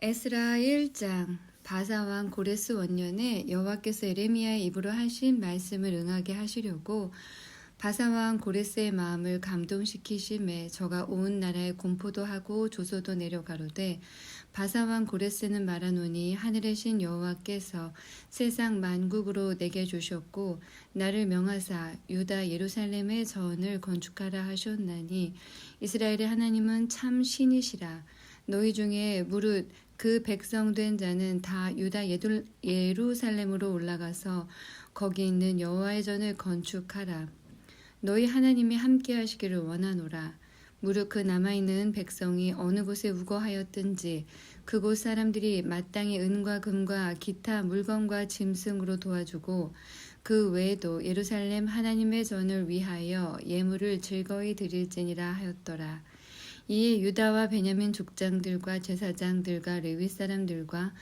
에스라 1장. 바사왕 고레스 원년에 여호와께서 예레미야의 입으로 하신 말씀을 응하게 하시려고 바사왕 고레스의 마음을 감동시키심에 저가 온 나라에 공포도 하고 조소도 내려가로되, 바사왕 고레스는 말하노니 하늘의 신 여호와께서 세상 만국으로 내게 주셨고 나를 명하사 유다 예루살렘의 전을 건축하라 하셨나니, 이스라엘의 하나님은 참 신이시라. 너희 중에 무릇 그 백성된 자는 다 유다 예루살렘으로 올라가서 거기 있는 여호와의 전을 건축하라. 너희 하나님이 함께 하시기를 원하노라. 무릇 그 남아있는 백성이 어느 곳에 우거하였든지 그곳 사람들이 마땅히 은과 금과 기타 물건과 짐승으로 도와주고, 그 외에도 예루살렘 하나님의 전을 위하여 예물을 즐거이 드릴지니라 하였더라. 이에 유다와 베냐민 족장들과 제사장들과 레위 사람들과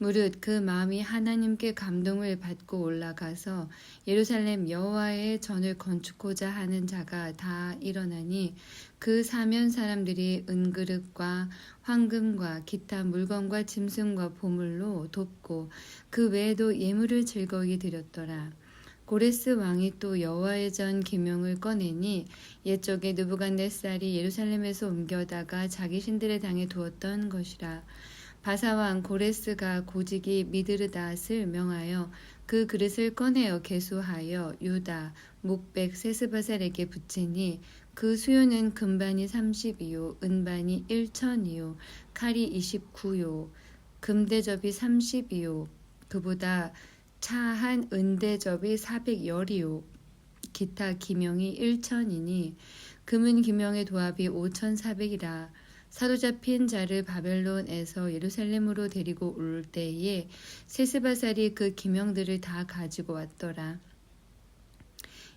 무릇 그 마음이 하나님께 감동을 받고 올라가서 예루살렘 여호와의 전을 건축하고자 하는 자가 다 일어나니, 그 사면 사람들이 은그릇과 황금과 기타 물건과 짐승과 보물로 돕고 그 외에도 예물을 즐거이 드렸더라. 고레스 왕이 또 여호와의 전 기명을 꺼내니, 옛적에 느부갓네살이 예루살렘에서 옮겨다가 자기 신들의 당에 두었던 것이라. 바사왕 고레스가 고직이 미드르닷을 명하여 그 그릇을 꺼내어 계수하여 유다 목백 세스바살에게 붙이니, 그 수요는 금반이 30이요 은반이 1,000이요 칼이 29요 금대접이 30이요 그보다 차한 은대접이 400열이요 기타 기명이 1,000이니 금은 기명의 도합이 5,400이라. 사로잡힌 자를 바벨론에서 예루살렘으로 데리고 올 때에 세스바살이 그 기명들을 다 가지고 왔더라.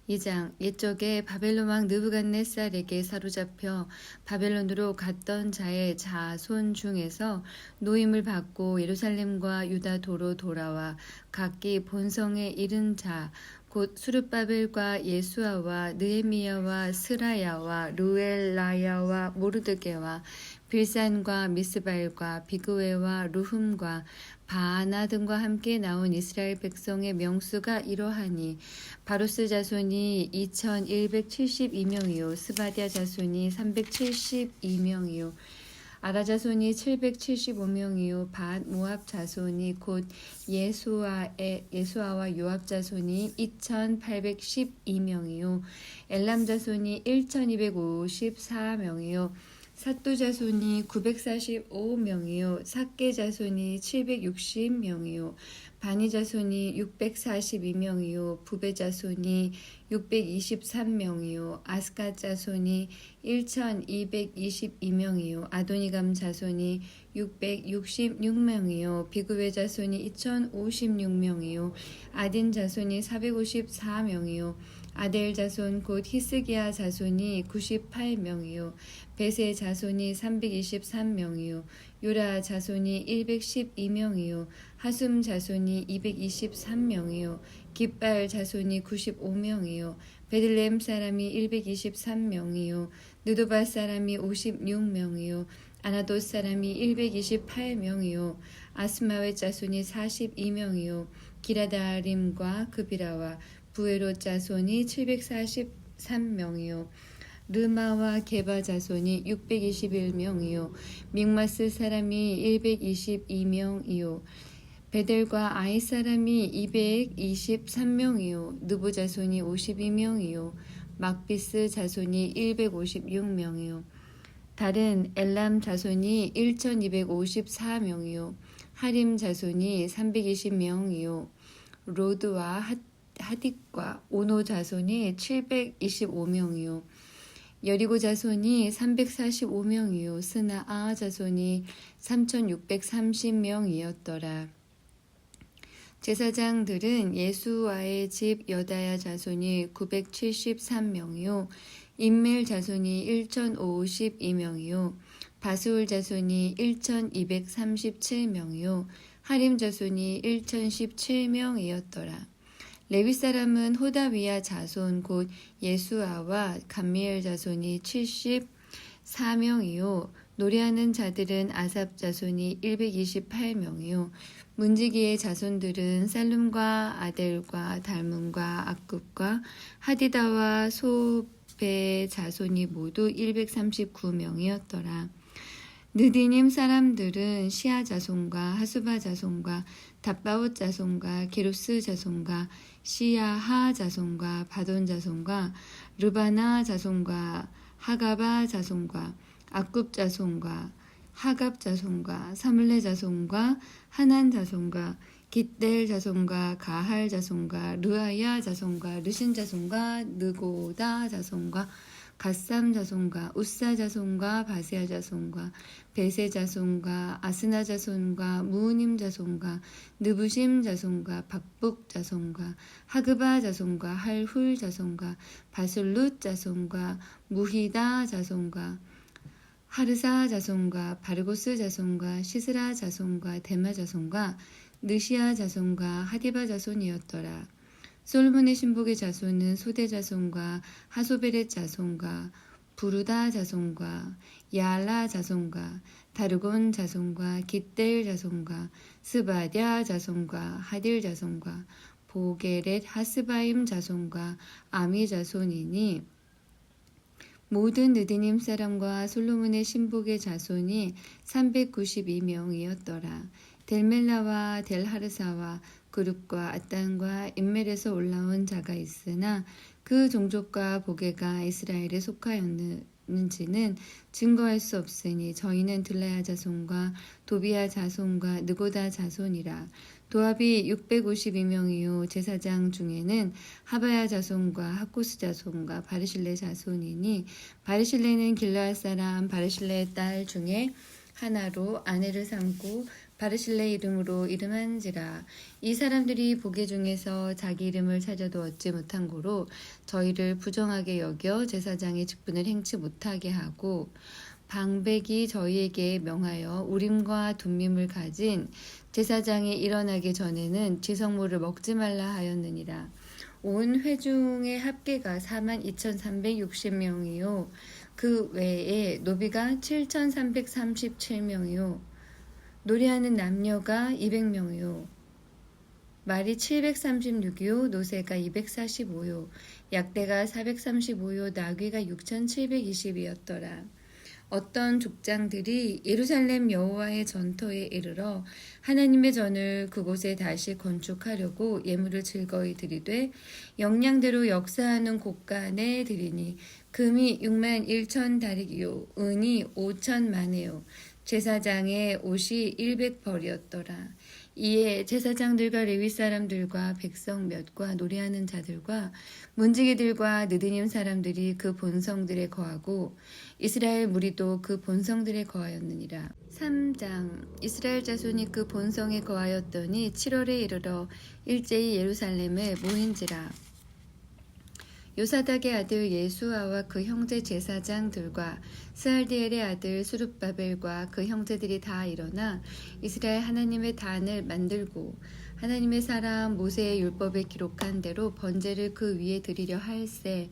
2장. 옛적에 바벨론 왕 느부갓네살에게 사로잡혀 바벨론으로 갔던 자의 자손 중에서 노임을 받고 예루살렘과 유다도로 돌아와 각기 본성에 이른 자 곧 수르바벨과 예수아와 느헤미야와 스라야와 루엘라야와 모르드게와 빌산과 미스발과 비그웨와 루흠과 바아나 등과 함께 나온 이스라엘 백성의 명수가 이러하니, 바로스 자손이 2172명이요 스바디아 자손이 372명이요 아라 자손이 775명이요 밧 모압 자손이 곧 예수아와 요압 자손이 2812명이요 엘람 자손이 1254명이요 삿두 자손이 945명이요 삭게 자손이 760명이요 바니 자손이 642명이요 부베 자손이 623명이요 아스갓 자손이 1222명이요 아도니감 자손이 666명이요 비그웨 자손이 2056명이요 아딘 자손이 454명이요 아델 자손 곧 히스기야 자손이 98명이요 베세 자손이 323명이요 요라 자손이 112명이요 하숨 자손이 223명이요 깃발 자손이 95명이요 베들레헴 사람이 123명이요 느도바 사람이 56명이요 아나돗 사람이 128명이요 아스마웨 자손이 42명이요 기라다림과 그비라와 부에롯 자손이 743명이요 르마와 게바 자손이 621명이요 믹마스 사람이 122명이요 베델과 아이 사람이 223명이요 느보 자손이 52명이요 막비스 자손이 156명이요 다른 엘람 자손이 1254명이요 하림 자손이 320명이요 로드와 하딕과 오노 자손이 725명이요 여리고 자손이 345명이요 스나아 자손이 3630명이었더라. 제사장들은 예수아의 집 여다야 자손이 973명이요 임멜 자손이 1052명이요 바수울 자손이 1237명이요 하림 자손이 1017명이었더라. 레위 사람은 호다위야 자손 곧 예수아와 감미엘 자손이 74명이요 노래하는 자들은 아삽 자손이 128명이요. 문지기의 자손들은 살룸과 아델과 달문과 악굽과 하디다와 소베 자손이 모두 139명이었더라. 느디님 사람들은 시아 자손과 하수바 자손과 답바옷 자손과 게루스 자손과 시야하 자손과 바돈 자손과 르바나 자손과 하가바 자손과 악굽 자손과 하갑 자손과 사물레 자손과 하난 자손과 깃델 자손과 가할 자손과 르아야 자손과 르신 자손과 느고다 자손과 갓삼 자손과 우사 자손과 바세아 자손과 베세 자손과 아스나 자손과 무우님 자손과 느부심 자손과 박북 자손과 하그바 자손과 할훌 자손과 바술룻 자손과 무히다 자손과 하르사 자손과 바르고스 자손과 시스라 자손과 데마 자손과 느시아 자손과 하디바 자손이었더라. 솔몬의 신복의 자손은 소대 자손과 하소베렛 자손과 부르다 자손과 야알라 자손과 다르곤 자손과 깃델 자손과 스바디아 자손과 하딜 자손과 보게렛 하스바임 자손과 아미 자손이니 모든 느디님 사람과 솔로몬의 신복의 자손이 392명이었더라. 델멜라와 델하르사와 그룹과 아단과 인멜에서 올라온 자가 있으나 그 종족과 보게가 이스라엘에 속하였는지는 증거할 수 없으니 저희는 들라야 자손과 도비야 자손과 느고다 자손이라. 도합이 652명이요 제사장 중에는 하바야 자손과 하코스 자손과 바르실레 자손이니 바르실레는 길르앗 사람 바르실레의 딸 중에 하나로 아내를 삼고 바르실레 이름으로 이름한지라. 이 사람들이 보게 중에서 자기 이름을 찾아도 얻지 못한 고로 저희를 부정하게 여겨 제사장의 직분을 행치 못하게 하고 방백이 저희에게 명하여 우림과 둠밈을 가진 제사장이 일어나기 전에는 지성모를 먹지 말라 하였느니라. 온 회중의 합계가 42,360명이요. 그 외에 노비가 7,337명이요. 노래하는 남녀가 200명이요. 말이 736이요. 노새가 245요. 약대가 435요. 나귀가 6,720이었더라. 어떤 족장들이 예루살렘 여호와의 전터에 이르러 하나님의 전을 그곳에 다시 건축하려고 예물을 즐거이 드리되 역량대로 역사하는 곳간에 드리니 금이 6만 1천 다리기요 은이 5천 마네요. 제사장의 옷이 100벌이었더라. 이에 제사장들과 레위 사람들과 백성 몇과 노래하는 자들과 문지기들과 느드님 사람들이 그 본성들에 거하고 이스라엘 무리도 그 본성들에 거하였느니라. 3장 이스라엘 자손이 그 본성에 거하였더니 7월에 이르러 일제히 예루살렘에 모인지라. 요사닥의 아들 예수아와 그 형제 제사장들과 스알디엘의 아들 수룹바벨과 그 형제들이 다 일어나 이스라엘 하나님의 단을 만들고 하나님의 사람 모세의 율법에 기록한 대로 번제를 그 위에 드리려 할세.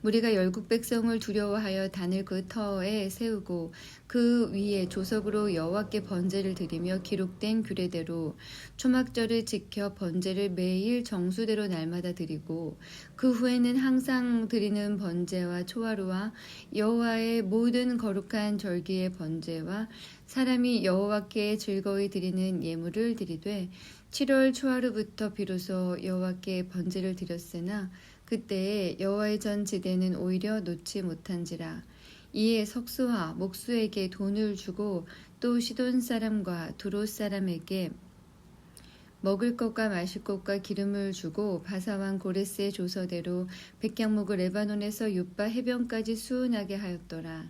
무리가 열국 백성을 두려워하여 단을 그 터에 세우고 그 위에 조석으로 여호와께 번제를 드리며 기록된 규례대로 초막절을 지켜 번제를 매일 정수대로 날마다 드리고 그 후에는 항상 드리는 번제와 초하루와 여호와의 모든 거룩한 절기의 번제와 사람이 여호와께 즐거이 드리는 예물을 드리되 7월 초하루부터 비로소 여호와께 번제를 드렸으나 그때에 여호와의 전 지대는 오히려 놓지 못한지라. 이에 석수와 목수에게 돈을 주고 또 시돈 사람과 두롯 사람에게 먹을 것과 마실 것과 기름을 주고 바사왕 고레스의 조서대로 백향목을 레바논에서 윳바 해변까지 수운하게 하였더라.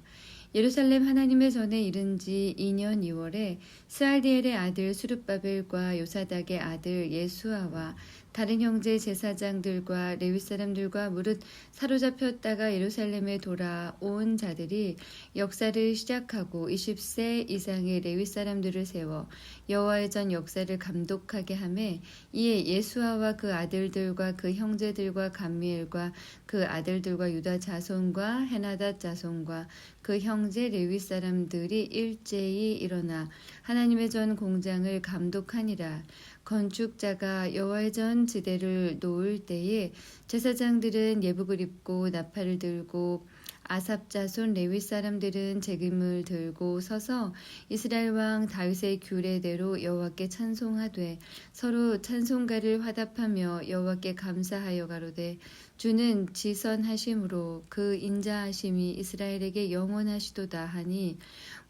예루살렘 하나님의 전에 이른 지 2년 2월에 스알디엘의 아들 수룹바벨과 요사닥의 아들 예수아와 다른 형제 제사장들과 레위 사람들과 무릇 사로잡혔다가 예루살렘에 돌아온 자들이 역사를 시작하고 20세 이상의 레위 사람들을 세워 여호와의 전 역사를 감독하게 하매 이에 예수아와 그 아들들과 그 형제들과 감미엘과 그 아들들과 유다 자손과 헤나닷 자손과 그 형제 레위 사람들이 일제히 일어나 하나님의 전 공장을 감독하니라. 건축자가 여호와의 전 지대를 놓을 때에 제사장들은 예복을 입고 나팔을 들고 아삽 자손 레위 사람들은 제금을 들고 서서 이스라엘 왕 다윗의 규례대로 여호와께 찬송하되 서로 찬송가를 화답하며 여호와께 감사하여 가로되 주는 지선하심으로 그 인자하심이 이스라엘에게 영원하시도다 하니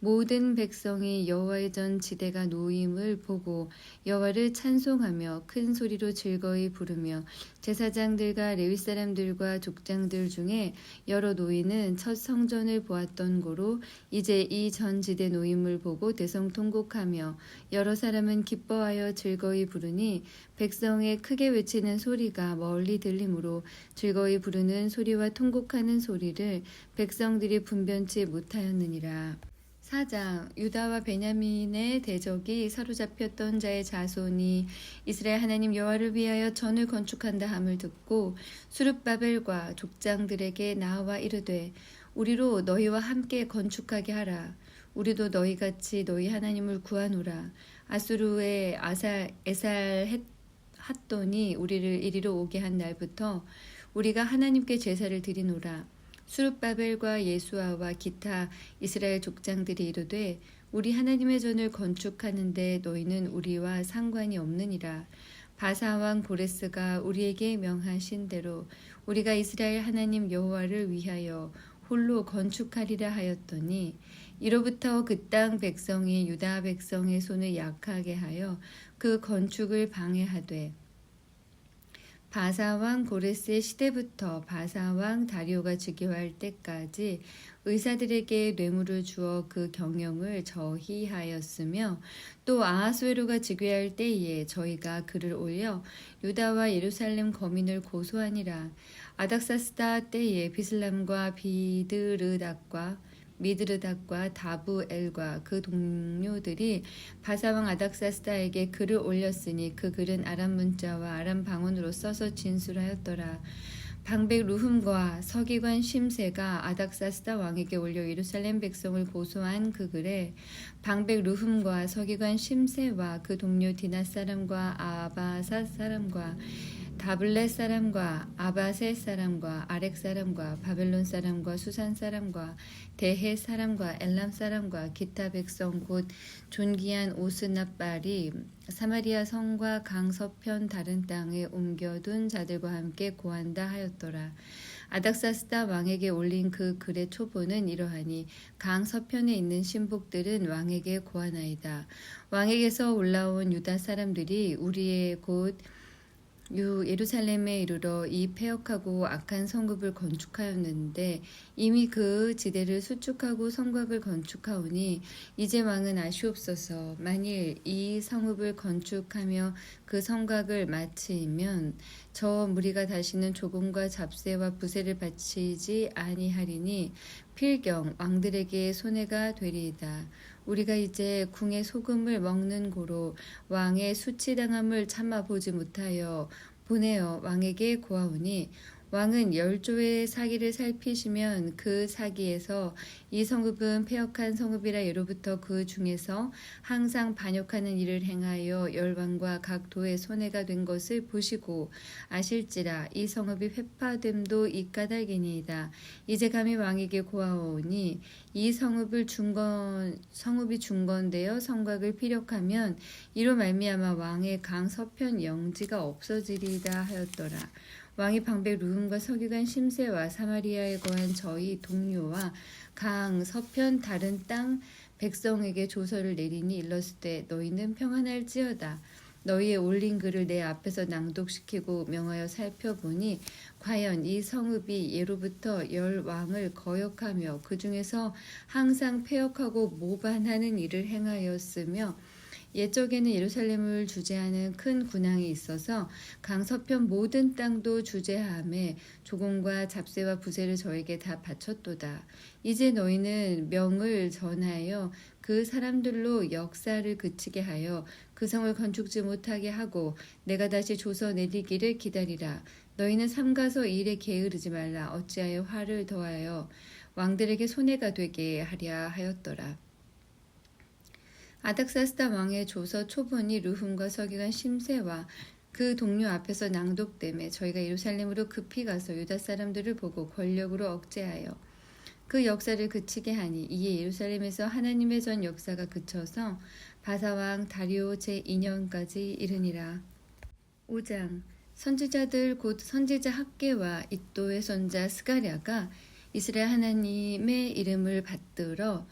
모든 백성이 여호와의 전 지대가 놓임을 보고 여호와를 찬송하며 큰 소리로 즐거이 부르며 제사장들과 레위 사람들과 족장들 중에 여러 노인은 첫 성전을 보았던 고로 이제 이 전 지대 놓임을 보고 대성통곡하며 여러 사람은 기뻐하여 즐거이 부르니 백성의 크게 외치는 소리가 멀리 들리므로 즐거이 부르는 소리와 통곡하는 소리를 백성들이 분변치 못하였느니라. 4장 유다와 베냐민의 대적이 사로잡혔던 자의 자손이 이스라엘 하나님 여호와를 위하여 전을 건축한다 함을 듣고 수룹바벨과 족장들에게 나와 이르되 우리로 너희와 함께 건축하게 하라. 우리도 너희같이 너희 하나님을 구하노라. 아수르의 에살 핫돈이 우리를 이리로 오게 한 날부터 우리가 하나님께 제사를 드리노라. 수룹바벨과 예수아와 기타 이스라엘 족장들이 이르되 우리 하나님의 전을 건축하는데 너희는 우리와 상관이 없느니라. 바사 왕 고레스가 우리에게 명하신 대로 우리가 이스라엘 하나님 여호와를 위하여 홀로 건축하리라 하였더니 이로부터 그 땅 백성이 유다 백성의 손을 약하게 하여 그 건축을 방해하되 바사왕 고레스의 시대부터 바사왕 다리오가 즉위할 때까지 의사들에게 뇌물을 주어 그 경영을 저희하였으며 또 아하수에로가 즉위할 때에 저희가 그를 올려 유다와 예루살렘 거민을 고소하니라. 아닥사스다 때에 비슬람과 미드르닥과 다부엘과 그 동료들이 바사왕 아닥사스다에게 글을 올렸으니 그 글은 아람 문자와 아람 방언으로 써서 진술하였더라. 방백 루흠과 서기관 심세가 아닥사스다 왕에게 올려 예루살렘 백성을 고소한 그 글에 방백 루흠과 서기관 심세와 그 동료 디나 사람과 아바사 사람과 다블렛 사람과 아바셋 사람과 아렉 사람과 바벨론 사람과 수산 사람과 대해 사람과 엘람 사람과 기타 백성 곧 존귀한 오스납발이 사마리아 성과 강 서편 다른 땅에 옮겨둔 자들과 함께 고한다 하였더라. 아닥사스다 왕에게 올린 그 글의 초보는 이러하니 강 서편에 있는 신복들은 왕에게 고하나이다. 왕에게서 올라온 유다 사람들이 우리의 곧 예루살렘에 이르러 이 패역하고 악한 성읍을 건축하였는데 이미 그 지대를 수축하고 성곽을 건축하오니 이제 왕은 아시옵소서. 만일 이 성읍을 건축하며 그 성곽을 마치면 저 무리가 다시는 조공과 잡세와 부세를 바치지 아니하리니 필경 왕들에게 손해가 되리이다. 우리가 이제 궁의 소금을 먹는 고로 왕의 수치당함을 참아보지 못하여 보내어 왕에게 고하오니 왕은 열조의 사기를 살피시면 그 사기에서 이 성읍은 패역한 성읍이라 예로부터 그 중에서 항상 반역하는 일을 행하여 열왕과 각 도의 손해가 된 것을 보시고 아실지라. 이 성읍이 회파됨도 이 까닭이니이다. 이제 감히 왕에게 고하오니 이 성읍이 중건되어 성곽을 피력하면 이로 말미암아 왕의 강 서편 영지가 없어지리이다 하였더라. 왕이 방백 루흠과 서기관 심세와 사마리아에 거한 저희 동료와 강 서편 다른 땅 백성에게 조서를 내리니 일렀을 때 너희는 평안할지어다. 너희의 올린 글을 내 앞에서 낭독시키고 명하여 살펴보니 과연 이 성읍이 예로부터 열 왕을 거역하며 그 중에서 항상 패역하고 모반하는 일을 행하였으며 옛적에는 예루살렘을 주재하는 큰 군왕이 있어서 강서편 모든 땅도 주재하며 조공과 잡세와 부세를 저에게 다 바쳤도다. 이제 너희는 명을 전하여 그 사람들로 역사를 그치게 하여 그 성을 건축지 못하게 하고 내가 다시 조서 내리기를 기다리라. 너희는 삼가서 일에 게으르지 말라. 어찌하여 화를 더하여 왕들에게 손해가 되게 하랴 하였더라. 아닥사스다 왕의 조서 초본이 르훔과 서기관 심세와 그 동료 앞에서 낭독되매 저희가 예루살렘으로 급히 가서 유다 사람들을 보고 권력으로 억제하여 그 역사를 그치게 하니 이에 예루살렘에서 하나님의 전 역사가 그쳐서 바사왕 다리오 제2년까지 이르니라. 5장 선지자들 곧 선지자 학개와 이또의 손자 스가랴가 이스라엘 하나님의 이름을 받들어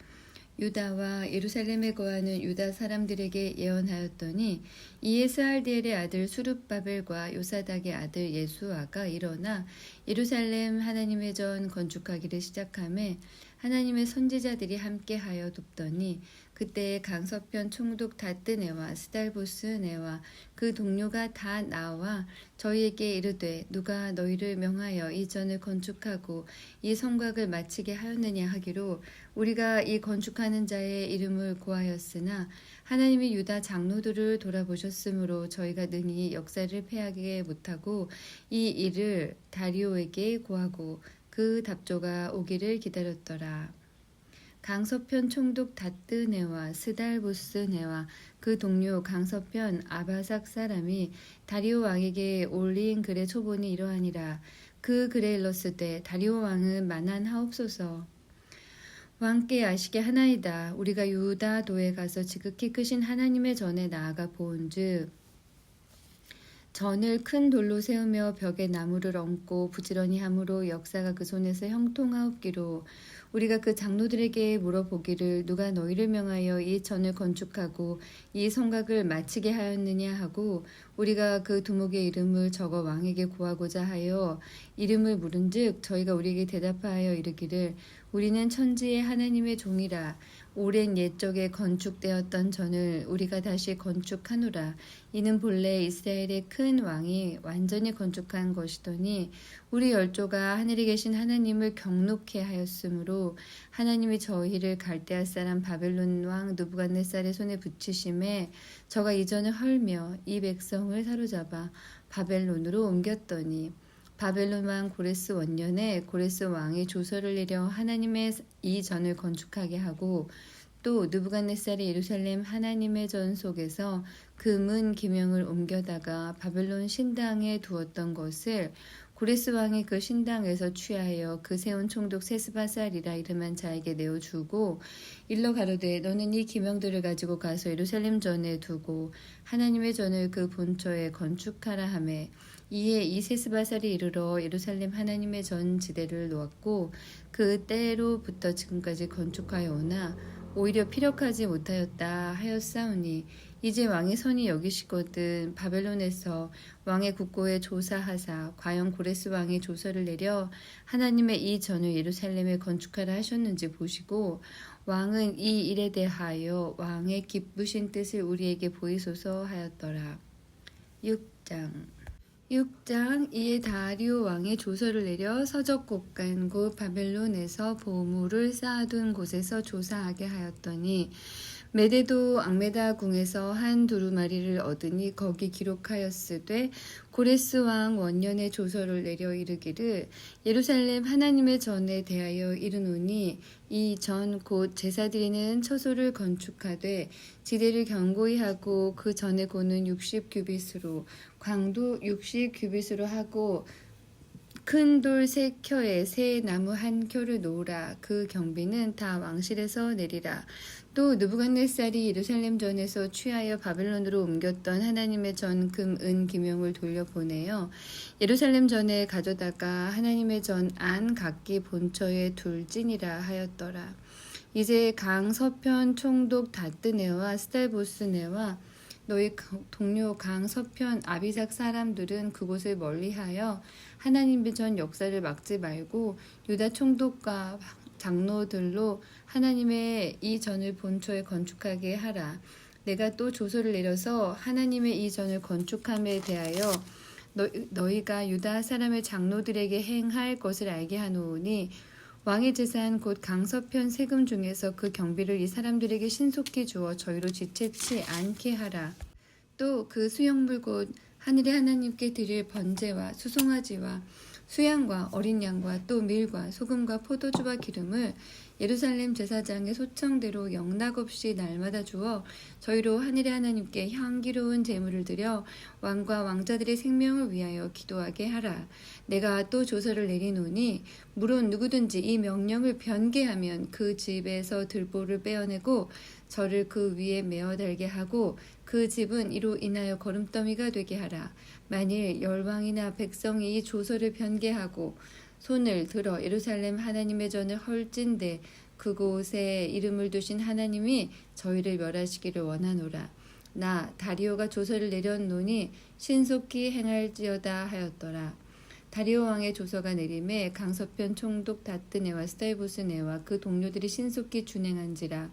유다와 예루살렘에 거하는 유다 사람들에게 예언하였더니 이에 스알디엘의 아들 수룹바벨과 요사닥의 아들 예수아가 일어나 예루살렘 하나님의 전 건축하기를 시작하며 하나님의 선지자들이 함께하여 돕더니 그때 강서편 총독 다뜨네와 스달보스네와 그 동료가 다 나와 저희에게 이르되 누가 너희를 명하여 이 전을 건축하고 이 성곽을 마치게 하였느냐 하기로 우리가 이 건축하는 자의 이름을 고하였으나 하나님이 유다 장로들을 돌아보셨으므로 저희가 능히 역사를 패하게 못하고 이 일을 다리오에게 고하고 그 답조가 오기를 기다렸더라. 강서편 총독 다뜨네와 스달보스네와 그 동료 강서편 아바삭 사람이 다리오 왕에게 올린 글의 초본이 이러하니라. 그 글에 일렀으되 다리오 왕은 만한하옵소서. 왕께 아시게 하나이다. 우리가 유다도에 가서 지극히 크신 하나님의 전에 나아가 보온즉 전을 큰 돌로 세우며 벽에 나무를 얹고 부지런히 함으로 역사가 그 손에서 형통하옵기로 우리가 그 장로들에게 물어보기를 누가 너희를 명하여 이 전을 건축하고 이 성곽을 마치게 하였느냐 하고 우리가 그 두목의 이름을 적어 왕에게 고하고자 하여 이름을 물은즉 저희가 우리에게 대답하여 이르기를 우리는 천지의 하나님의 종이라 오랜 옛적에 건축되었던 전을 우리가 다시 건축하노라. 이는 본래 이스라엘의 큰 왕이 완전히 건축한 것이더니 우리 열조가 하늘에 계신 하나님을 경록해 하였으므로 하나님이 저희를 갈대아 사람 바벨론 왕 느부갓네살의 손에 붙이심에 저가 이 전을 헐며 이 백성을 사로잡아 바벨론으로 옮겼더니 바벨론 왕 고레스 원년에 고레스 왕이 조서를 내려 하나님의 이 전을 건축하게 하고 또 느부갓네살이 예루살렘 하나님의 전 속에서 금은 기명을 옮겨다가 바벨론 신당에 두었던 것을 고레스 왕이 그 신당에서 취하여 그 세운 총독 세스바살이라 이름한 자에게 내어주고 일러 가로되 너는 이 기명들을 가지고 가서 예루살렘 전에 두고 하나님의 전을 그 본처에 건축하라 하매 이에 이 세스바살이 이르러 예루살렘 하나님의 전 지대를 놓았고 그 때로부터 지금까지 건축하여 오나 오히려 피력하지 못하였다 하였사오니 이제 왕의 선이 여기시거든 바벨론에서 왕의 국고에 조사하사 과연 고레스 왕이 조서를 내려 하나님의 이 전을 예루살렘에 건축하라 하셨는지 보시고 왕은 이 일에 대하여 왕의 기쁘신 뜻을 우리에게 보이소서 하였더라. 6장 이에 다리오 왕의 조서를 내려 서적 곳간 곧 바벨론에서 보물을 쌓아둔 곳에서 조사하게 하였더니 메데도 앙메다 궁에서 한 두루마리를 얻으니 거기 기록하였으되 고레스 왕 원년의 조서를 내려 이르기를 예루살렘 하나님의 전에 대하여 이르노니 이 전 곧 제사 드리는 처소를 건축하되 지대를 견고히 하고 그 전에 고는 60규빗으로 광도 60규빗으로 하고 큰 돌 3켜에 새 나무 1켜를 놓으라. 그 경비는 다 왕실에서 내리라. 또 느부갓네살이 예루살렘 전에서 취하여 바벨론으로 옮겼던 하나님의 전 금 은 기명을 돌려보내어 예루살렘 전에 가져다가 하나님의 전 안 각기 본처에 둘지니라 하였더라. 이제 강서편 총독 다뜨네와 스달보스네와 너희 동료 강서편 아비삭 사람들은 그곳을 멀리하여 하나님의 전 역사를 막지 말고 유다 총독과 장로들로 하나님의 이 전을 본초에 건축하게 하라. 내가 또 조서를 내려서 하나님의 이 전을 건축함에 대하여 너희가 유다 사람의 장로들에게 행할 것을 알게 하노니 왕의 재산 곧 강서편 세금 중에서 그 경비를 이 사람들에게 신속히 주어 저희로 지체치 않게 하라. 또 그 수령물 곧 하늘의 하나님께 드릴 번제와 수송아지와 수양과 어린 양과 또 밀과 소금과 포도주와 기름을 예루살렘 제사장의 소청대로 영락없이 날마다 주어 저희로 하늘의 하나님께 향기로운 제물을 드려 왕과 왕자들의 생명을 위하여 기도하게 하라. 내가 또 조서를 내리노니 물론 누구든지 이 명령을 변개하면 그 집에서 들보를 빼어내고 저를 그 위에 메어 달게 하고 그 집은 이로 인하여 거름더미가 되게 하라. 만일 열왕이나 백성이 이 조서를 변개하고 손을 들어 예루살렘 하나님의 전을 헐진대 그곳에 이름을 두신 하나님이 저희를 멸하시기를 원하노라. 나 다리오가 조서를 내렸노니 신속히 행할지어다 하였더라. 다리오 왕의 조서가 내림에 강서편 총독 다뜨네와 스타이보스네와 그 동료들이 신속히 준행한지라.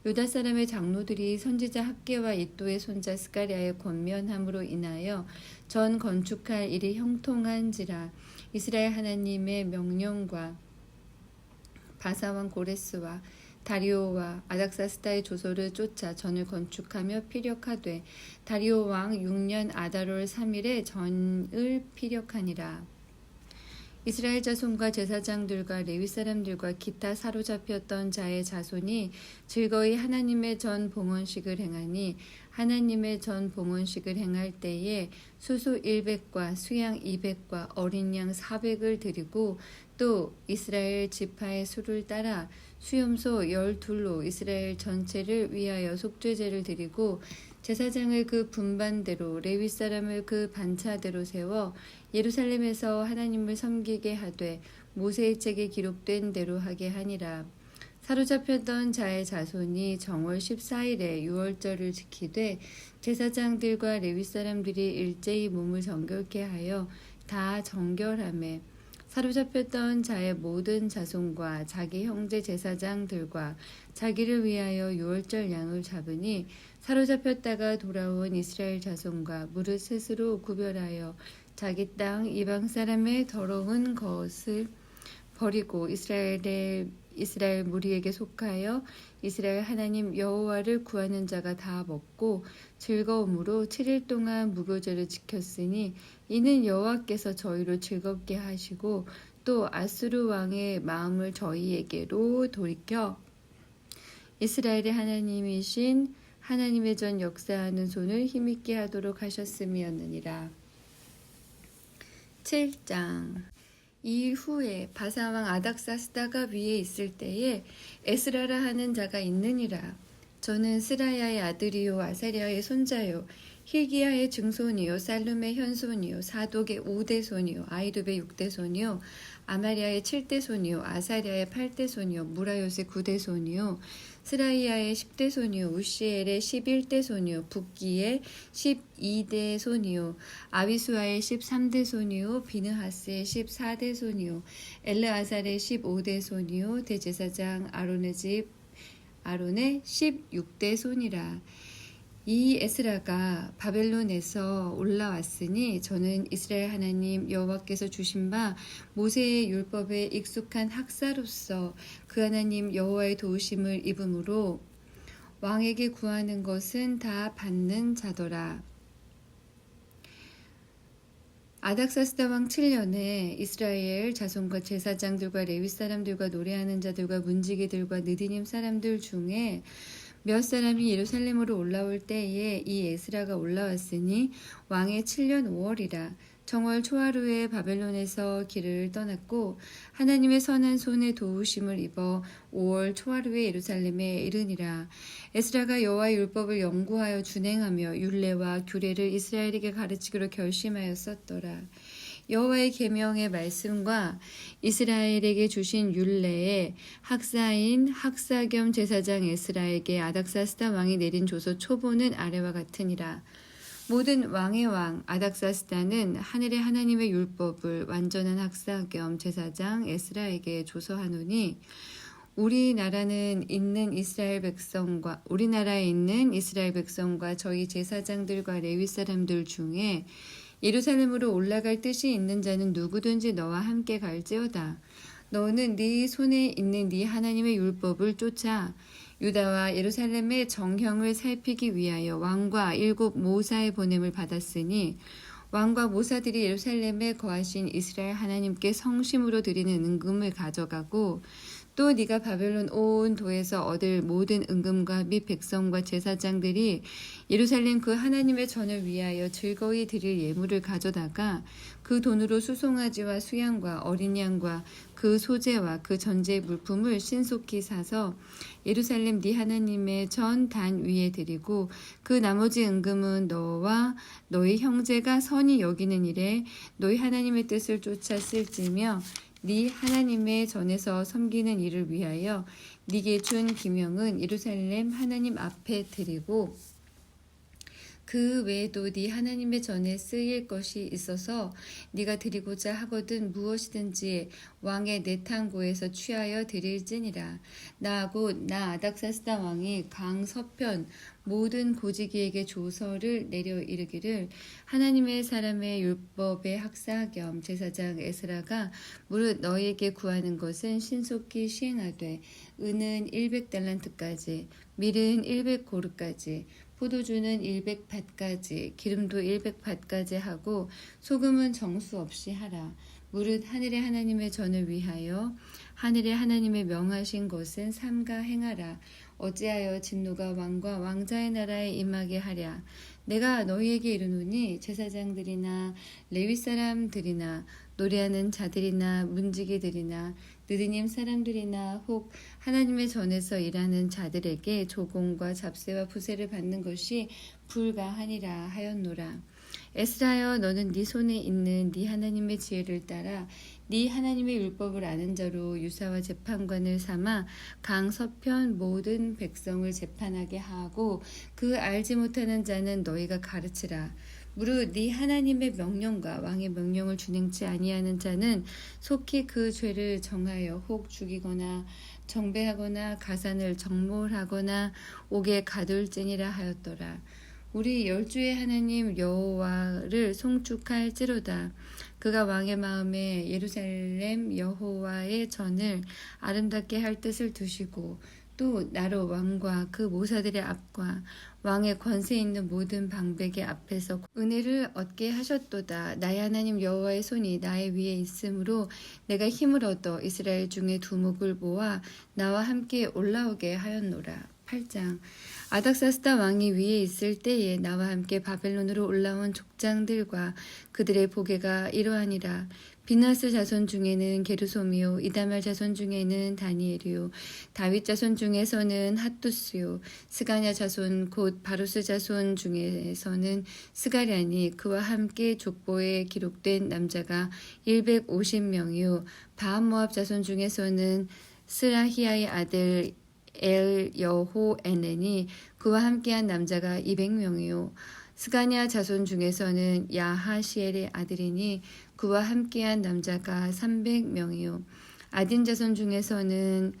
유다 사람의 장로들이 선지자 학계와 이또의 손자 스가랴의 권면함으로 인하여 전 건축할 일이 형통한지라. 이스라엘 하나님의 명령과 바사왕 고레스와 다리오와 아닥사스다의 조서를 쫓아 전을 건축하며 피력하되 다리오 왕 6년 아다롤 3일에 전을 피력하니라. 이스라엘 자손과 제사장들과 레위 사람들과 기타 사로잡혔던 자의 자손이 즐거이 하나님의 전 봉헌식을 행하니 하나님의 전 봉헌식을 행할 때에 수소 100과 수양 200과 어린 양 400을 드리고 또 이스라엘 지파의 수를 따라 수염소 12로 이스라엘 전체를 위하여 속죄제를 드리고 제사장을 그 분반대로 레위 사람을 그 반차대로 세워 예루살렘에서 하나님을 섬기게 하되 모세의 책에 기록된 대로 하게 하니라. 사로잡혔던 자의 자손이 정월 14일에 유월절을 지키되 제사장들과 레위 사람들이 일제히 몸을 정결케 하여 다 정결하매 사로잡혔던 자의 모든 자손과 자기 형제 제사장들과 자기를 위하여 유월절 양을 잡으니 사로잡혔다가 돌아온 이스라엘 자손과 무릇 스스로 구별하여 자기 땅 이방 사람의 더러운 것을 버리고 이스라엘 무리에게 속하여 이스라엘 하나님 여호와를 구하는 자가 다 먹고 즐거움으로 7일 동안 무교절을 지켰으니 이는 여호와께서 저희로 즐겁게 하시고 또 아수르 왕의 마음을 저희에게로 돌이켜 이스라엘의 하나님이신 하나님의 전 역사하는 손을 힘있게 하도록 하셨음이었느니라. 7장. 이후에 바사왕 아닥사스다가 위에 있을 때에 에스라라 하는 자가 있느니라. 저는 스라야의 아들이요 아사랴의 손자요 힐기야의 증손이요 살룸의 현손이요 사독의 5대 손이요 아이룹의 6대 손이요 아마랴의 7대 손이요 아사랴의 8대 손이요 무라요스의 9대 손이요 스라이야의 10대 손이요 우시엘의 11대 손이요 붓기의 12대 손이요 아비수아의 13대 손이요 비느하스의 14대 손이요 엘르아살의 15대 손이요 대제사장 아론의 16대 손이라. 이 에스라가 바벨론에서 올라왔으니 저는 이스라엘 하나님 여호와께서 주신 바 모세의 율법에 익숙한 학사로서 그 하나님 여호와의 도우심을 입음으로 왕에게 구하는 것은 다 받는 자더라. 아닥사스다 왕 7년에 이스라엘 자손과 제사장들과 레위 사람들과 노래하는 자들과 문지기들과 느디님 사람들 중에 몇 사람이 예루살렘으로 올라올 때에 이 에스라가 올라왔으니 왕의 7년 5월이라. 정월 초하루에 바벨론에서 길을 떠났고 하나님의 선한 손에 도우심을 입어 5월 초하루에 예루살렘에 이르니라. 에스라가 여호와의 율법을 연구하여 준행하며 율례와 규례를 이스라엘에게 가르치기로 결심하였었더라. 여호와의 계명의 말씀과 이스라엘에게 주신 율례의 학사인 학사 겸 제사장 에스라에게 아닥사스다 왕이 내린 조서 초보는 아래와 같으니라. 모든 왕의 왕 아닥사스다는 하늘의 하나님의 율법을 완전한 학사 겸 제사장 에스라에게 조서하노니 우리나라에 있는 이스라엘 백성과 저희 제사장들과 레위 사람들 중에 예루살렘으로 올라갈 뜻이 있는 자는 누구든지 너와 함께 갈지어다. 너는 네 손에 있는 네 하나님의 율법을 쫓아 유다와 예루살렘의 정형을 살피기 위하여 왕과 7 모사의 보냄을 받았으니 왕과 모사들이 예루살렘에 거하신 이스라엘 하나님께 성심으로 드리는 은금을 가져가고 또 네가 바벨론 온 도에서 얻을 모든 은금과 및 백성과 제사장들이 예루살렘 그 하나님의 전을 위하여 즐거이 드릴 예물을 가져다가 그 돈으로 수송아지와 수양과 어린 양과 그 소재와 그 전제의 물품을 신속히 사서 예루살렘 네 하나님의 전 단 위에 드리고 그 나머지 은금은 너와 너희 형제가 선히 여기는 일에 너희 하나님의 뜻을 쫓아 쓸지며 네 하나님의 전에서 섬기는 일을 위하여 네게 준 기명은 예루살렘 하나님 앞에 드리고 그 외에도 네 하나님의 전에 쓰일 것이 있어서 네가 드리고자 하거든 무엇이든지 왕의 내탕고에서 취하여 드릴지니라. 나하고 나 아닥사스다 왕이 강 서편 모든 고지기에게 조서를 내려 이르기를 하나님의 사람의 율법의 학사 겸 제사장 에스라가 무릇 너희에게 구하는 것은 신속히 시행하되 은은 100달란트까지 밀은 100고르까지 포도주는 100밭까지 기름도 100밭까지 하고 소금은 정수 없이 하라. 무릇 하늘의 하나님의 전을 위하여 하늘의 하나님의 명하신 것은 삼가 행하라. 어찌하여 진노가 왕과 왕자의 나라에 임하게 하랴. 내가 너희에게 이르노니 제사장들이나 레위 사람들이나 노래하는 자들이나 문지기들이나 느디님 사람들이나 혹 하나님의 전에서 일하는 자들에게 조공과 잡세와 부세를 받는 것이 불가하니라 하였노라. 에스라여 너는 네 손에 있는 네 하나님의 지혜를 따라 네 하나님의 율법을 아는 자로 유사와 재판관을 삼아 강 서편 모든 백성을 재판하게 하고 그 알지 못하는 자는 너희가 가르치라. 무릇 네 하나님의 명령과 왕의 명령을 준행치 아니하는 자는 속히 그 죄를 정하여 혹 죽이거나 정배하거나 가산을 정몰하거나 옥에 가둘지니라 하였더라. 우리 열주의 하나님 여호와를 송축할지로다. 그가 왕의 마음에 예루살렘 여호와의 전을 아름답게 할 뜻을 두시고 또 나로 왕과 그 모사들의 앞과 왕의 권세 있는 모든 방백의 앞에서 은혜를 얻게 하셨도다. 나의 하나님 여호와의 손이 나의 위에 있으므로 내가 힘을 얻어 이스라엘 중에 두목을 모아 나와 함께 올라오게 하였노라. 8장 아닥사스다 왕이 위에 있을 때에 나와 함께 바벨론으로 올라온 족장들과 그들의 보게가 이러하니라. 비나스 자손 중에는 게르솜이요 이다말 자손 중에는 다니엘이요 다윗 자손 중에서는 핫두스요 스가냐 자손 곧 바루스 자손 중에서는 스가랴니 그와 함께 족보에 기록된 남자가 150명이요 바암모압 자손 중에서는 스라히아의 아들 엘 여호에넨이 그와 함께한 남자가 200명이요 스가냐 자손 중에서는 야하시엘의 아들이니 그와 함께한 남자가 300명이요 아딘 자손 중에서는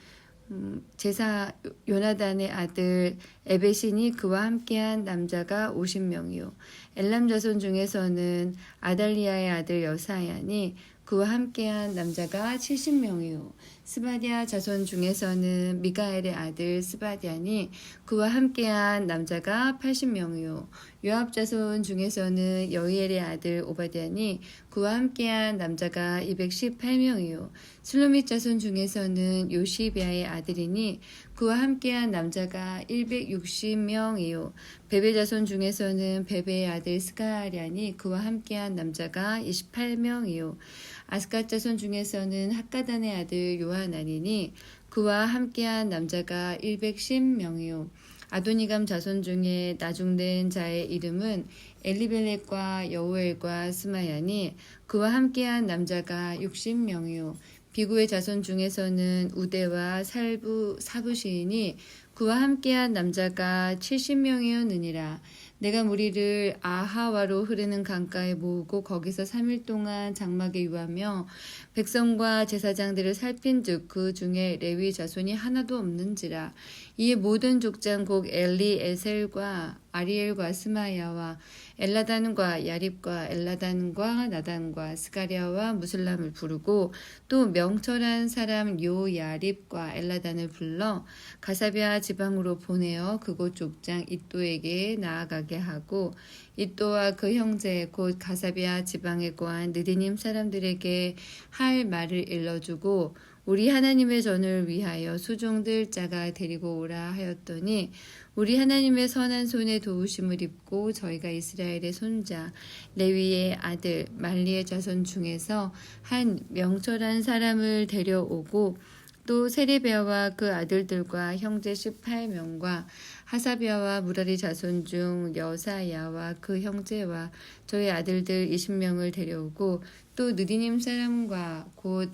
제사 요나단의 아들 에베신이 그와 함께한 남자가 50명이요 엘람 자손 중에서는 아달리아의 아들 여사야니 그와 함께한 남자가 70명이요 스바디아 자손 중에서는 미가엘의 아들 스바디아니 그와 함께한 남자가 80명이요 요압 자손 중에서는 여이엘의 아들 오바디아니 그와 함께한 남자가 218명이요 슬로밋 자손 중에서는 요시비아의 아들이니 그와 함께한 남자가 160명이요 베베 자손 중에서는 베베의 아들 스가랴니 그와 함께한 남자가 28명이요 아스갓 자손 중에서는 핫가단의 아들 요하나니니 그와 함께한 남자가 110명이요 아도니감 자손 중에 나중된 자의 이름은 엘리벨렉과 여우엘과 스마야니 그와 함께한 남자가 60명이요 비구의 자손 중에서는 우대와 사부시인이 그와 함께한 남자가 70명이었느니라. 내가 무리를 아하와로 흐르는 강가에 모으고 거기서 3일 동안 장막에 유하며 백성과 제사장들을 살핀즉 그 중에 레위 자손이 하나도 없는지라. 이에 모든 족장 곧 엘리에셀과 아리엘과 스마야와 엘라단과 야립과 엘라단과 나단과 스가랴와 무슬람을 부르고 또 명철한 사람 요야립과 엘라단을 불러 가사비아 지방으로 보내어 그곳 족장 이또에게 나아가게 하고 이또와 그 형제 곧 가사비아 지방에 거한 느디님 사람들에게 할 말을 일러주고 우리 하나님의 전을 위하여 수종들 자가 데리고 오라 하였더니 우리 하나님의 선한 손에 도우심을 입고 저희가 이스라엘의 손자 레위의 아들 말리의 자손 중에서 한 명철한 사람을 데려오고 또 세레비아와 그 아들들과 형제 18명과 하사비아와 무라리 자손 중 여사야와 그 형제와 저희 아들들 20명을 데려오고 또 느디님 사람과 곧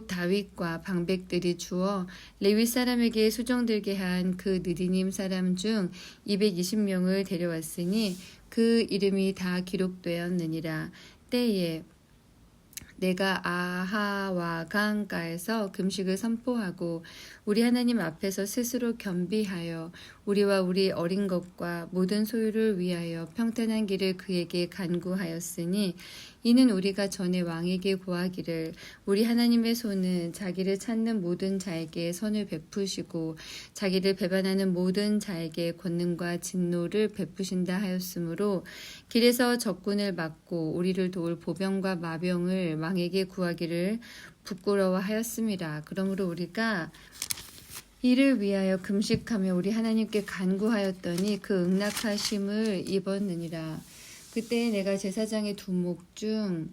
다윗과 방백들이 주어 레위 사람에게 수종들게 한 그 느디님 사람 중 220명을 데려왔으니 그 이름이 다 기록되었느니라. 때에 내가 아하와 강가에서 금식을 선포하고 우리 하나님 앞에서 스스로 겸비하여 우리와 우리 어린 것과 모든 소유를 위하여 평탄한 길을 그에게 간구하였으니 이는 우리가 전에 왕에게 고하기를 우리 하나님의 손은 자기를 찾는 모든 자에게 선을 베푸시고 자기를 배반하는 모든 자에게 권능과 진노를 베푸신다 하였으므로 길에서 적군을 막고 우리를 도울 보병과 마병을 왕에게 구하기를 부끄러워하였음이라. 그러므로 우리가 이를 위하여 금식하며 우리 하나님께 간구하였더니 그 응낙하심을 입었느니라. 그때 내가 제사장의 두목 중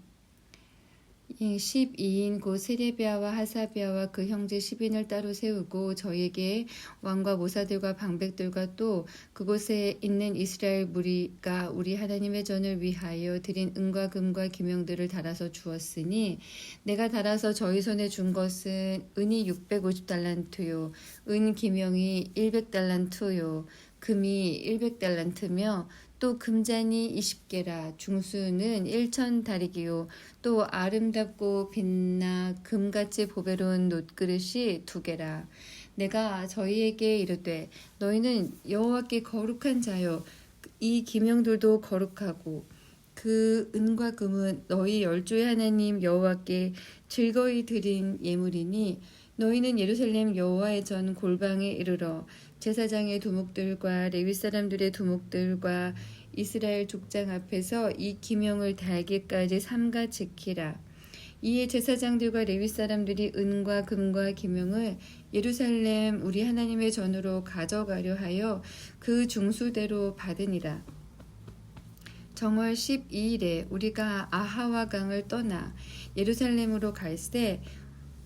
12인 곧 세레비아와 하사비아와 그 형제 10인을 따로 세우고 저에게 왕과 모사들과 방백들과 또 그곳에 있는 이스라엘 무리가 우리 하나님의 전을 위하여 드린 은과 금과 기명들을 달아서 주었으니 내가 달아서 저희 손에 준 것은 은이 650달란트요 은 기명이 100달란트요 금이 100달란트며 또 금잔이 20개라 중수는 1000다리기요 또 아름답고 빛나 금같이 보배로운 놋그릇이 2개라. 내가 저희에게 이르되 너희는 여호와께 거룩한 자요 이 기명들도 거룩하고 그 은과 금은 너희 열조의 하나님 여호와께 즐거이 드린 예물이니 너희는 예루살렘 여호와의 전 골방에 이르러 제사장의 두목들과 레위 사람들의 두목들과 이스라엘 족장 앞에서 이 기명을 달기까지 삼가 지키라. 이에 제사장들과 레위 사람들이 은과 금과 기명을 예루살렘 우리 하나님의 전으로 가져가려 하여 그 중수대로 받으니라. 정월 12일에 우리가 아하와 강을 떠나 예루살렘으로 갈새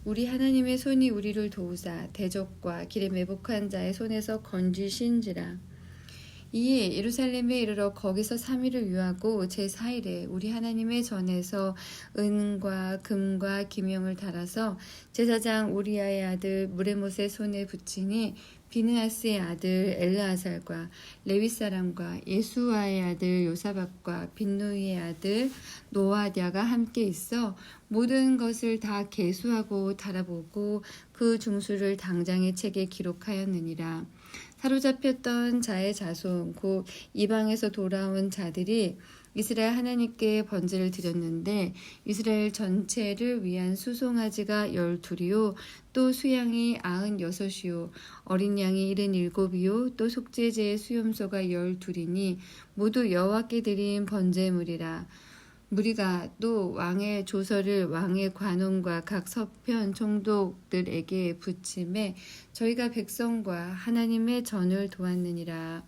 우리 하나님의 손이 우리를 도우사 대적과 길에 매복한 자의 손에서 건지신지라. 이에 예루살렘에 이르러 거기서 3일을 유하고 제4일에 우리 하나님의 전에서 은과 금과 기명을 달아서 제사장 우리아의 아들 무레못의 손에 붙이니 비느하스의 아들 엘르아살과 레위 사람과 예수아의 아들 요사박과 빈누이의 아들 노아디아가 함께 있어 모든 것을 다 계수하고 달아보고 그 중수를 당장의 책에 기록하였느니라. 사로잡혔던 자의 자손 곧 이방에서 돌아온 자들이 이스라엘 하나님께 번제를 드렸는데 이스라엘 전체를 위한 수송아지가 12이요 또 수양이 96이요 어린 양이 77이요 또 속죄제의 수염소가 12이니 모두 여호와께 드린 번제물이라. 무리가 또 왕의 조서를 왕의 관원과 각 서편 총독들에게 붙임에 저희가 백성과 하나님의 전을 도왔느니라.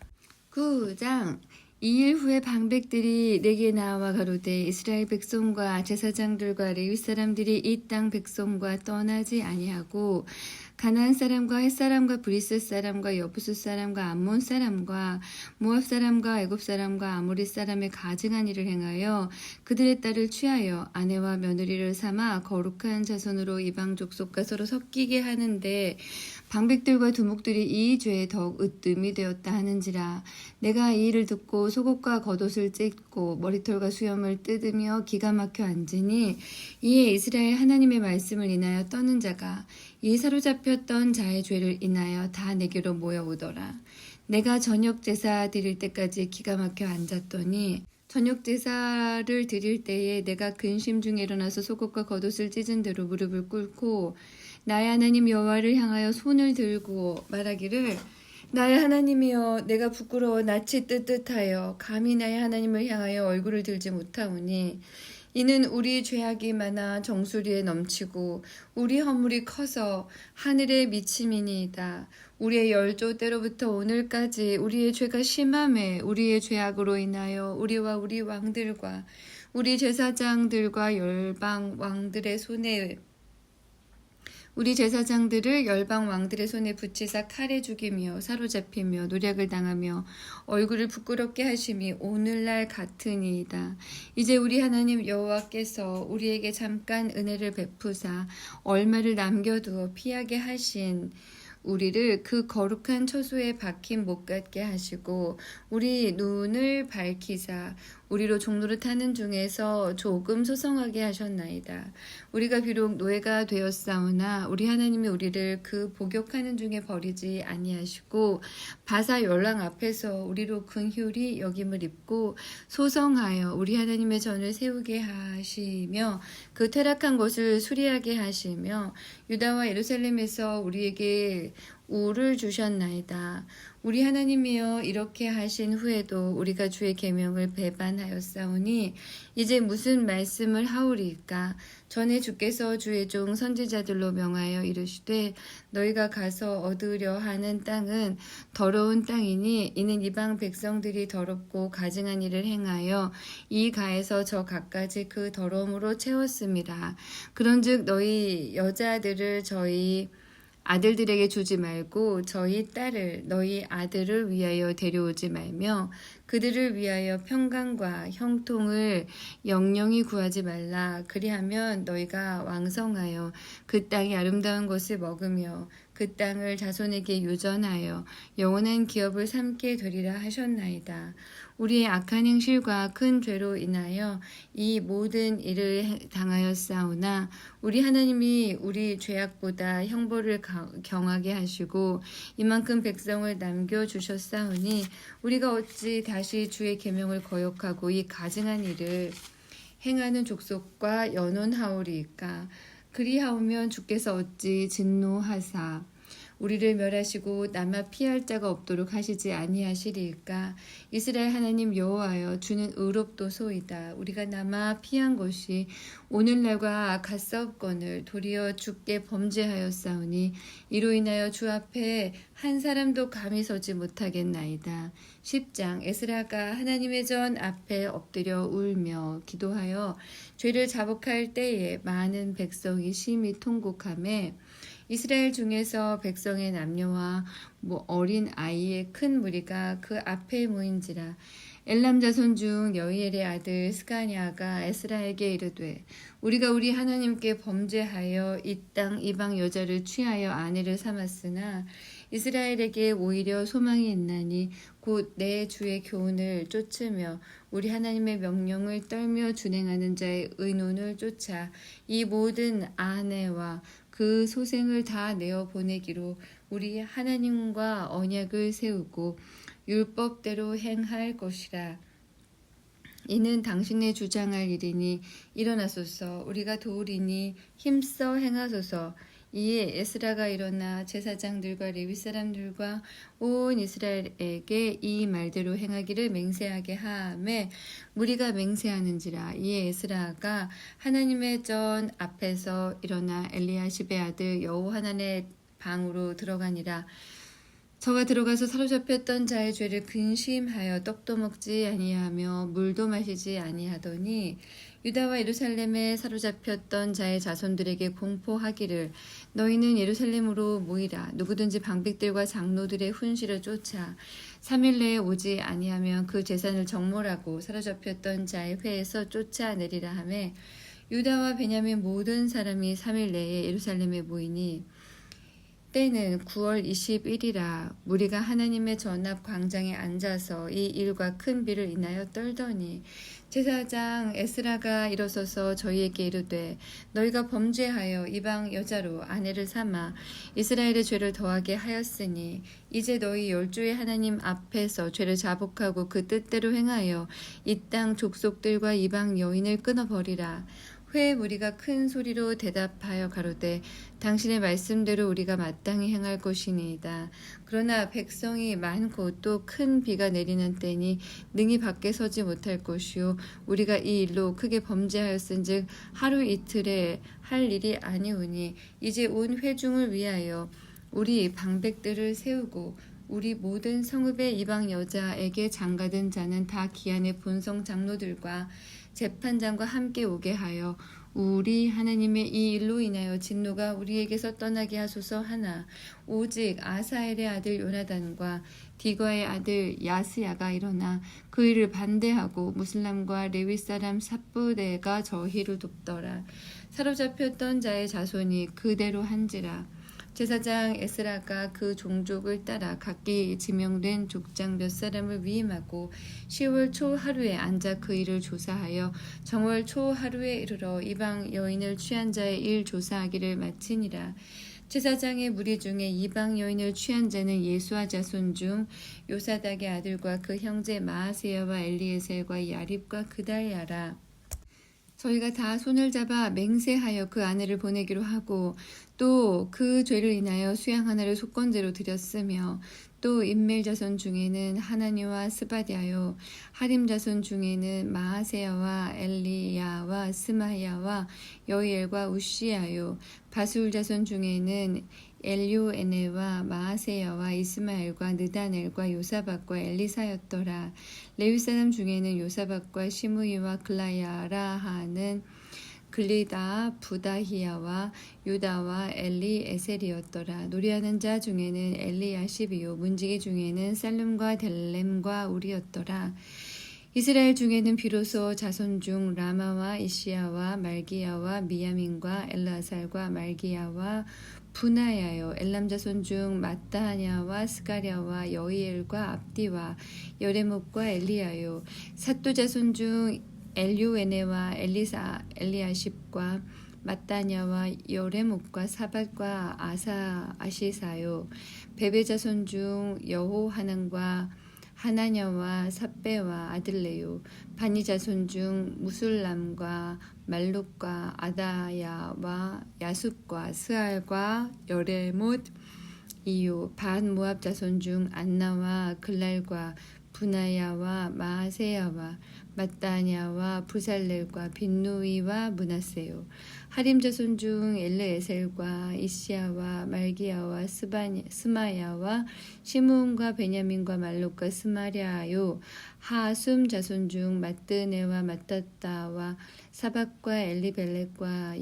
9장 2일 후에 방백들이 내게 나와 가로되 이스라엘 백성과 제사장들과 레위 사람들이 이 땅 백성과 떠나지 아니하고 가나안 사람과 헷 사람과 브리스 사람과 여부스 사람과 암몬 사람과 모압 사람과 애굽 사람과 아모리 사람의 가증한 일을 행하여 그들의 딸을 취하여 아내와 며느리를 삼아 거룩한 자손으로 이방 족속과 서로 섞이게 하는데 방백들과 두목들이 이 죄에 더욱 으뜸이 되었다 하는지라. 내가 이 일을 듣고 속옷과 겉옷을 찢고 머리털과 수염을 뜯으며 기가 막혀 앉으니 이에 이스라엘 하나님의 말씀을 인하여 떠는 자가 이 사로잡혔던 자의 죄를 인하여 다 내게로 모여오더라. 내가 저녁 제사 드릴 때까지 기가 막혀 앉았더니 저녁 제사를 드릴 때에 내가 근심 중에 일어나서 속옷과 겉옷을 찢은 대로 무릎을 꿇고 나의 하나님 여호와를 향하여 손을 들고 말하기를 나의 하나님이여 내가 부끄러워 낯이 뜨뜻하여 감히 나의 하나님을 향하여 얼굴을 들지 못하오니 이는 우리 죄악이 많아 정수리에 넘치고 우리 허물이 커서 하늘에 미침이니이다. 우리의 열조 때로부터 오늘까지 우리의 죄가 심함에 우리의 죄악으로 인하여 우리와 우리 왕들과 우리 제사장들과 열방 왕들의 손에 우리 제사장들을 열방 왕들의 손에 붙이사 칼에 죽이며 사로잡히며 노략을 당하며 얼굴을 부끄럽게 하심이 오늘날 같으니이다. 이제 우리 하나님 여호와께서 우리에게 잠깐 은혜를 베푸사 얼마를 남겨두어 피하게 하신 우리를 그 거룩한 처소에 박힌 못 같게 하시고 우리 눈을 밝히사 우리로 종로를 타는 중에서 조금 소성하게 하셨나이다. 우리가 비록 노예가 되었사오나 우리 하나님이 우리를 그 복역하는 중에 버리지 아니하시고 바사 열왕 앞에서 우리로 긍휼히 여김을 입고 소성하여 우리 하나님의 전을 세우게 하시며 그 퇴락한 곳을 수리하게 하시며 유다와 예루살렘에서 우리에게 우를 주셨나이다. 우리 하나님이여 이렇게 하신 후에도 우리가 주의 계명을 배반하였사오니 이제 무슨 말씀을 하오리까? 전에 주께서 주의 종 선지자들로 명하여 이르시되 너희가 가서 얻으려 하는 땅은 더러운 땅이니 이는 이방 백성들이 더럽고 가증한 일을 행하여 이 가에서 저 가까지 그 더러움으로 채웠습니다. 그런즉 너희 여자들을 저희 아들들에게 주지 말고 저희 딸을 너희 아들을 위하여 데려오지 말며 그들을 위하여 평강과 형통을 영영히 구하지 말라. 그리하면 너희가 왕성하여 그 땅이 아름다운 것을 먹으며 그 땅을 자손에게 유전하여 영원한 기업을 삼게 되리라 하셨나이다. 우리의 악한 행실과 큰 죄로 인하여 이 모든 일을 당하였사오나 우리 하나님이 우리 죄악보다 형벌을 경하게 하시고 이만큼 백성을 남겨주셨사오니 우리가 어찌 다시 주의 계명을 거역하고 이 가증한 일을 행하는 족속과 연원하오리까? 그리하오면 주께서 어찌 진노하사 우리를 멸하시고 남아 피할 자가 없도록 하시지 아니하시리까? 이스라엘 하나님 여호와여 주는 의롭도소이다. 우리가 남아 피한 것이 오늘날과 같사옵거늘 도리어 주께 범죄하였사오니 이로 인하여 주 앞에 한 사람도 감히 서지 못하겠나이다. 10장 에스라가 하나님의 전 앞에 엎드려 울며 기도하여 죄를 자복할 때에 많은 백성이 심히 통곡하매 이스라엘 중에서 백성의 남녀와 어린 아이의 큰 무리가 그 앞에 모인지라. 엘람 자손 중 여이엘의 아들 스가냐가 에스라에게 이르되 우리가 우리 하나님께 범죄하여 이 땅 이방 여자를 취하여 아내를 삼았으나 이스라엘에게 오히려 소망이 있나니 곧 내 주의 교훈을 쫓으며 우리 하나님의 명령을 떨며 준행하는 자의 의논을 쫓아 이 모든 아내와 그 소생을 다 내어 보내기로 우리 하나님과 언약을 세우고 율법대로 행할 것이라. 이는 당신의 주장할 일이니 일어나소서. 우리가 도우리니 힘써 행하소서. 이에 에스라가 일어나 제사장들과 레위 사람들과 온 이스라엘에게 이 말대로 행하기를 맹세하게 하매 무리가 맹세하는지라. 이에 에스라가 하나님의 전 앞에서 일어나 엘리야십의 아들 여호하난의 방으로 들어가니라. 저가 들어가서 사로잡혔던 자의 죄를 근심하여 떡도 먹지 아니하며 물도 마시지 아니하더니 유다와 예루살렘에 사로잡혔던 자의 자손들에게 공포하기를 너희는 예루살렘으로 모이라. 누구든지 방백들과 장로들의 훈시를 쫓아 3일 내에 오지 아니하면 그 재산을 정몰하고 사로잡혔던 자의 회에서 쫓아내리라 하매 유다와 베냐민 모든 사람이 3일 내에 예루살렘에 모이니 때는 9월 20일이라 무리가 하나님의 전합 광장에 앉아서 이 일과 큰 비를 인하여 떨더니 제사장 에스라가 일어서서 저희에게 이르되 너희가 범죄하여 이방 여자로 아내를 삼아 이스라엘의 죄를 더하게 하였으니 이제 너희 열조의 하나님 앞에서 죄를 자복하고 그 뜻대로 행하여 이 땅 족속들과 이방 여인을 끊어버리라. 회에 무리가 큰 소리로 대답하여 가로되 당신의 말씀대로 우리가 마땅히 행할 것이니이다. 그러나 백성이 많고 또 큰 비가 내리는 때니 능히 밖에 서지 못할 것이요 우리가 이 일로 크게 범죄하였은즉 하루 이틀에 할 일이 아니오니 이제 온 회중을 위하여 우리 방백들을 세우고 우리 모든 성읍의 이방 여자에게 장가든 자는 다 기한의 본성 장로들과 재판장과 함께 오게 하여 우리 하나님의 이 일로 인하여 진노가 우리에게서 떠나게 하소서 하나 오직 아사엘의 아들 요나단과 디과의 아들 야스야가 일어나 그 일을 반대하고 무슬람과 레위 사람 삽부대가 저희를 돕더라. 사로잡혔던 자의 자손이 그대로 한지라. 제사장 에스라가 그 종족을 따라 각기 지명된 족장 몇 사람을 위임하고 10월 초 하루에 앉아 그 일을 조사하여 정월 초 하루에 이르러 이방 여인을 취한 자의 일 조사하기를 마치니라. 제사장의 무리 중에 이방 여인을 취한 자는 예수아 자손 중 요사닥의 아들과 그 형제 마아세야와 엘리에셀과 야립과 그달야라. 저희가 다 손을 잡아 맹세하여 그 아내를 보내기로 하고 또 그 죄를 인하여 수양 하나를 속건제로 드렸으며 또 인멜 자손 중에는 하나니와 스바디아요 하림 자손 중에는 마아세야와 엘리야와 스마야와 여이엘과 우시야요 바술 자손 중에는 엘요에네와 마아세야와 이스마엘과 느다넬과 요사박과 엘리사였더라. 레위 사람 중에는 요사박과 시므이와 글라야라 하는 글리다 부다히야와 유다와 엘리에셀이었더라. 노리하는 자 중에는 엘리야십이요 문지기 중에는 살룸과 델렘과 우리였더라. 이스라엘 중에는 비로소 자손 중 라마와 이시야와 말기야와 미야민과 엘라살과 말기야와 분하야요 엘람 자손 중 마따냐와 스가랴와 여이엘과 압디와 여레목과 엘리야요 삿도 자손 중 엘요에네와 엘리아십과 마따냐와 여레목과 사밧과 아시사요 베베 자손 중 여호하난과 하나냐와 삽베와 아들레요 바니 자손 중 무술람과 말룩과 아다야와 야숲과 스알과 여레못 이요 반 모압 자손 중 안나와 글랄과 분하야와 마아세야와 마따냐와 부살렐과 빈누이와 문하세요 하림 자손 중 엘르에셀과 이시야와 말기야와 스마야와 시므온과 베냐민과 말록과 스마랴요 하숨 자손 중 마뜨네와 마따따와 사박과 엘리벨렉과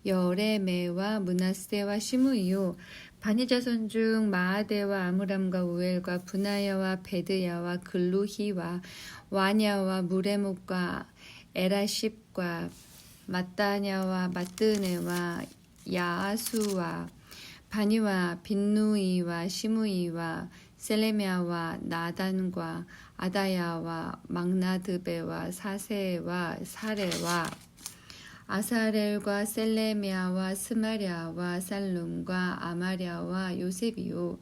여레메와 문하세와 시므이요 바니 자손 중 마아데와 아므람과 우엘과 분하야와 베드야와 글루히와 와냐와 무레목과 에라십과 마따냐와 마뜨네와 야수와 바니와 빈누이와 시므이와 셀레미아와 나단과 아다야와 막나드베와 사세와 사레와 아사렐과 셀레미아와 스마랴와 살룸과 아마랴와 요셉이요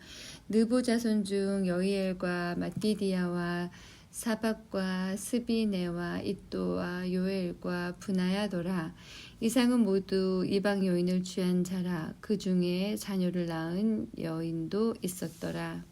느보 자손 중 여이엘과 마띠디아와 사박과 스비네와 이또와 요엘과 분하야더라. 이상은 모두 이방 여인을 취한 자라. 그 중에 자녀를 낳은 여인도 있었더라.